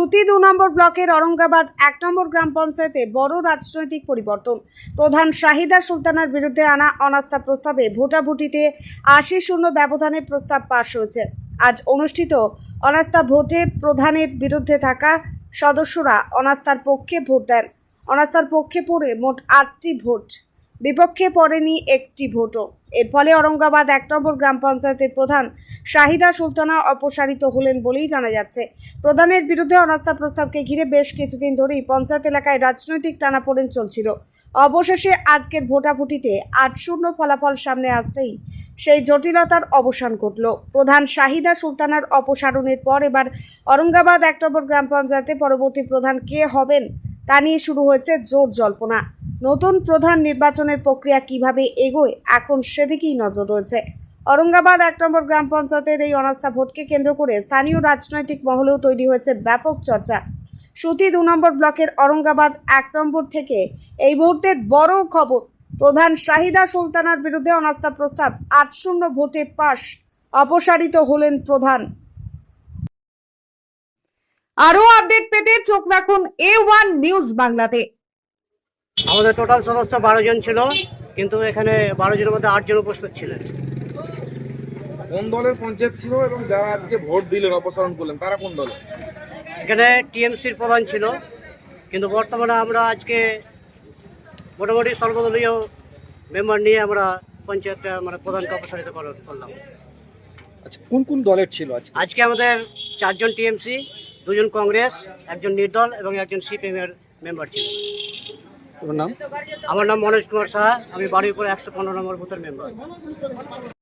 সুতি ২ নম্বর ব্লকের औरंगाबाद ১ নম্বর গ্রাম পঞ্চায়েতে বড় রাজনৈতিক পরিবর্তন। প্রধান শাহিদা সুলতানার বিরুদ্ধে আনা অনাস্থা প্রস্তাবে ভোটাভুটিতে ৮০-০ ব্যবধানে প্রস্তাব পাশ হয়েছে। আজ অনুষ্ঠিত অনাস্থা ভোটে প্রধানের বিরুদ্ধে থাকা সদস্যরা অনাস্থার পক্ষে ভোট দেন। অনাস্থার পক্ষে পড়ে মোট ৮টি ভোট, বিপক্ষে পড়েনি একটি ভোটও। এর ফলে औरंगाबाद ১ নম্বর গ্রাম পঞ্চায়েতের প্রধান শাহিদা সুলতানা অপসারিত হলেন বলেই জানা যাচ্ছে। প্রধানের বিরুদ্ধে অনাস্থা প্রস্তাবকে ঘিরে বেশ কিছুদিন ধরেই পঞ্চায়েত এলাকায় রাজনৈতিক টানাপোড়েন চলছিল। অবশেষে আজকের ভোটাভুটিতে ৮-০ ফলাফল সামনে আসতেই সেই জটিলতার অবসান ঘটল। প্রধান শাহিদা সুলতানার অপসারণের পর এবার औरंगाबाद ১ নম্বর গ্রাম পঞ্চায়েতে পরবর্তী প্রধান কে হবেন তা নিয়ে শুরু হয়েছে জোর জল্পনা। নতুন প্রধান নির্বাচনের প্রক্রিয়া কিভাবে এগোয় এখন সেদিকেই নজর রয়েছে। औरंगाबाद ১ নম্বর গ্রাম পঞ্চায়েতের এই অনাস্থা ভোটকে কেন্দ্র করে স্থানীয় রাজনৈতিক মহলেও তৈরি হয়েছে ব্যাপক চর্চা। সুতি ২ নম্বর ব্লকের औरंगाबाद ১ নম্বর থেকে এই মুহূর্তের বড় খবর, প্রধান শাহিদা সুলতানার বিরুদ্ধে অনাস্থা প্রস্তাব ৮-০ ভোটে পাশ, অপসারিত হলেন প্রধান। আরও আপডেট পেতে চোখ রাখুন A1 নিউজ বাংলাতে। আমাদের টোটাল সদস্য ১২ জন ছিল, কিন্তু এখানে ১২ জনের মধ্যে ৮ জন উপস্থিত ছিলেন। কোন দলের পঞ্চায়েত ছিল এবং যারা আজকে ভোট দিলেন, অপসারণ করলেন, তারা কোন দলের? এখানে টিএমসির প্রধান ছিল, কিন্তু বর্তমানে আমরা আজকে মোটামুটি সর্বদলীয় মেম্বার নিয়ে আমরা পঞ্চায়েতটা আমরা প্রধানকে অপসারিত করলাম। আচ্ছা, কোন কোন দলের ছিল আজকে? আজকে আমাদের ৪ জন টিএমসি, ২ জন কংগ্রেস, ১ জন নির্দল এবং ১ জন সিপিএম এর মেম্বার ছিল। তোমার নাম? আমার নাম মনোজ কুমার সাহা, আমি বাড়ির উপরে ১১৫ নম্বর বুথের মেম্বার।